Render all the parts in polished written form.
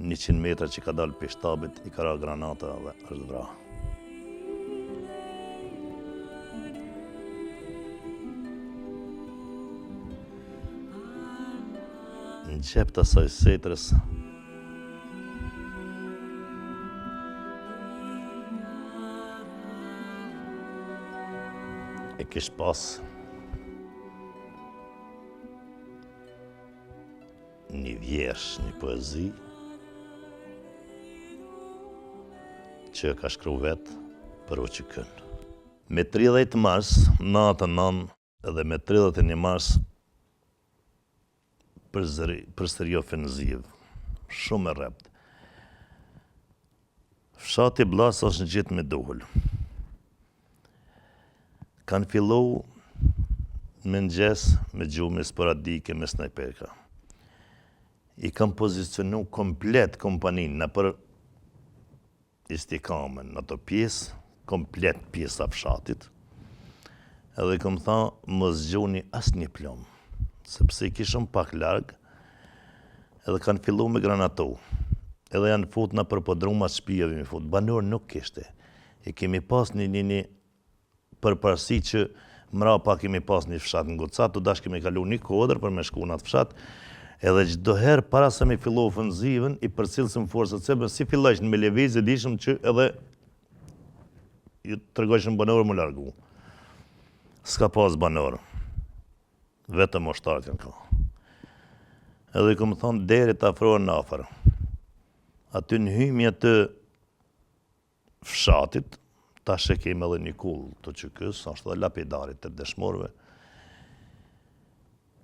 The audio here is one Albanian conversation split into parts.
100 metra që ka dalë për shtabit, i ka ra granata dhe është vra. Në gjep të asaj setrës e kish pas një vjersh, një poezi që ka shkru vetë për UÇK-n. Me 30 mars, natën 9 edhe me 31 mars përsëri ofenziv, shumë e rrept. Fshati Bllaz është në gjithë me duhull. Kanë fillu me mëngjes, me gjumë sporadike, me snajperka. I kanë pozicionu komplet kompaninë në për istikamen, në ato pjesë, komplet pjesa fshatit. Edhe i kam tha, mos gjuni asnjë plom, sepse i kishëm pak larg, edhe kanë fillu me granatu. Edhe janë fut në përpodruma shtëpive me fut. Banor nuk kishte. E kemi pas një përparësi që mrapa kemi pas një fshat në Gocat, të dash kemi kalu një kodër për me shku në atë fshat, edhe çdo herë para se me fillu ofenzivën, i përcillsëm forcat sebe, si fillojshin me lëvizje, dishëm që edhe ju tregojshin banorë më largu. S'ka pas banor. Vetëm ushtarët janë ka. Edhe i këmë thonë, deri të afrohen në afër. Aty në hymje të fshatit, tash e kemi edhe një kull të UÇK-s, është dhe lapidarit të dëshmorëve.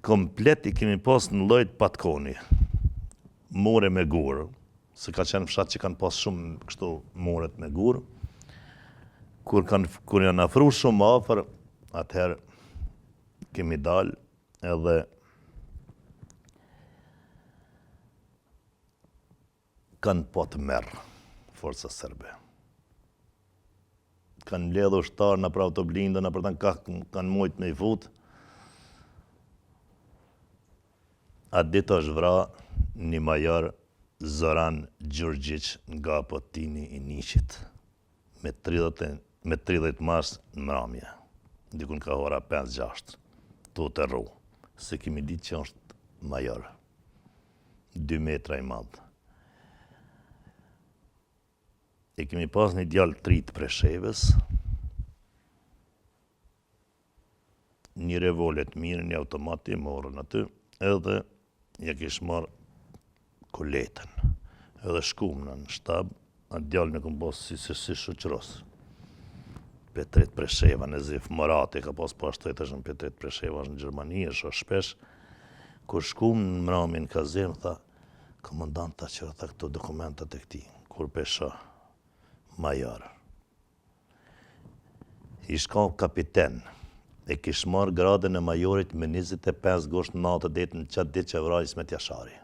Komplet i kemi pas në lloj patkoni, mure me gur, se ka qenë fshat që kanë pas shumë kështu muret me gur. Kur janë afru shumë afër, atëherë kemi dalë edhe kanë po të merë forca serbe. Kanë mbledhur ushtarë në pra autoblindë, në për kanë mujt me i fut. Atë ditë është vra një major Zoran Gjurgjic nga Potini i Niqit, me 30 mars në mramje. Dikun ka ora 5-6, tu të rru, se kemi ditë që është major, 2 metra i madhë. E kemi pas një djalë 3 të Preshevës, një revolet mirë, një automat i morën aty, edhe ja kish marrë koletën, edhe shkumna në shtab, atë djalë në këm pas si shoqëros. Petret Presheva, në Zif Morati, ka pas shtetesh në Petret Presheva, është në Gjermani, është shpesh, kur shkum në mramin ka zemë, tha, komandant ta qërë, tha këto dokumentat e këti, kur pesha, major. I shka kapiten, e kish marrë gradën e majorit me 25 gosht në natë detë në qatë ditë që vraj Ismet Jashari.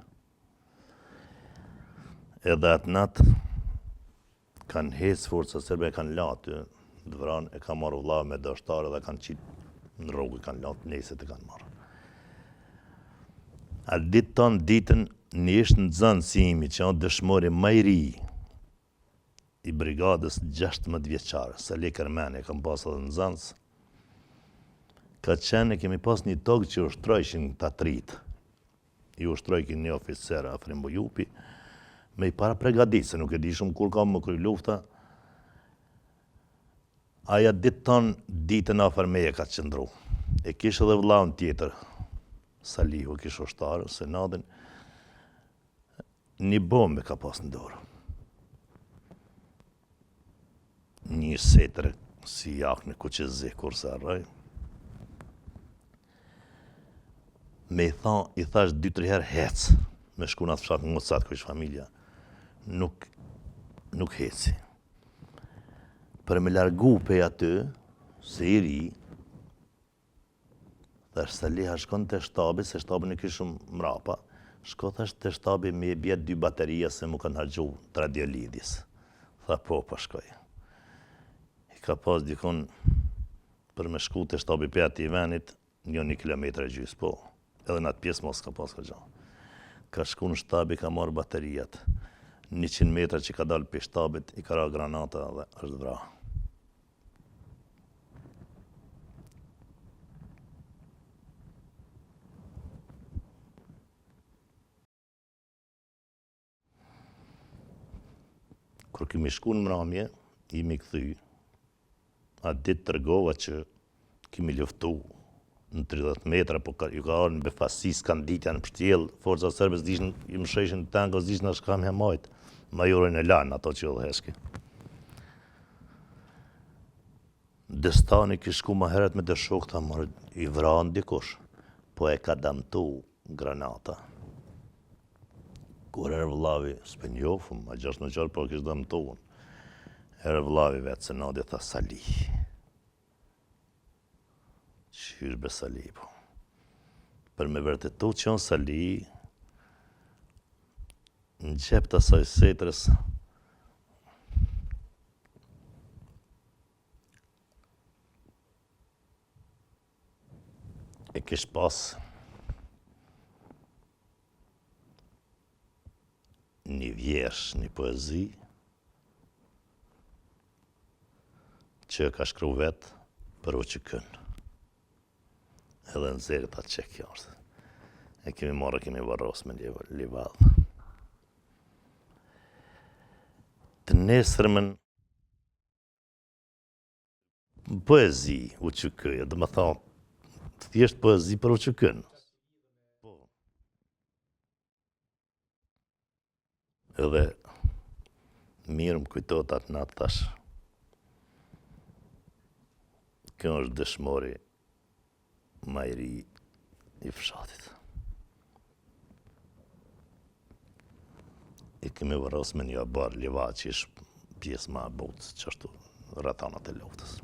Edhe atë natë, kanë hecë forca serbe, kanë latë, të vranë, e ka marrë vlla me dështarë dhe kanë qitë në rrugë, kanë latë neset e kanë marrë. Atë ditë tonë ditën, një ishtë në zënë si imi, që janë dëshmori majri, i brigadës 16 vjeqarë, se le Kermeni, kam pas edhe në Zanës, ka qenë, kemi pas një tokë që ushtrojshin të atritë. I ushtrojkin një oficer afrim Bujupi, me i para pregadit, se nuk e di shumë kur kam më kry lufta. Aja ditë tonë, ditën afer meje ka qëndru. E kishë edhe vllaun tjetër, Salihu, kishë ushtarë, senadin, një bombe ka pas në dorë. Një setër si jak në kuqezi, kur se arraj. Me i thash 2-3 herë hec, me shku në atë fshat në Gocat, kërë ishë familja. Nuk heci. Për me largu pe aty, se i ri, thash Saliha shkon të shtabi, se shtabi në kishëm mrapa, shko thash të shtabi me bjet 2 bateria se mu kanë hargju të radiolidis. Tha po shkoj. Ka pas dikon për me shku të shtabi pe ati i venit, 1 kilometra gjys, po, edhe në atë pjesë mos ka pas ka gjo. Ka shku në shtabi, ka marrë baterijat, 100 metra që ka dalë për shtabit, i ka ra granata dhe është vra. Kur kemi shku në mramje, jemi këthy, atë ditë tërgova që kemi luftu në 30 metra, po ju ka arë në befasi, skanditja në pështjel, forca sërbës dishën, i më sheshin tankos, dishën ashtë kam hemajt, majorin e lanë ato që edhe heshke. Destani kështë shku ma heret me dërshok, ta marrë i vranë dikush, po e ka damtu granata. Kur erë vëllavi, s'pe njofëm, a 6 në qarë, po kështë damtu unë. Erë vëllavi vetë, se Nadia tha Sali. Qysh be Sali, po. Për me vërtetu që janë Sali, në gjep të asaj setrës, e kish pas një vjersh, një poezi, që ka shkru vetë për uqëkën. Edhe në zërë ta që kjo është. E kemi marrë, kemi varros me livadhë. Të nesërmën poezi uqëkëja, dhe më thonë, thjesht poezi për uqëkën. Edhe mirë më kujtot atë natë tash. Kjo është dëshmori ma i ri i fshatit. I kemi varros me një abar liva që ishë pjesë ma e botës që është rrethanat e luftës.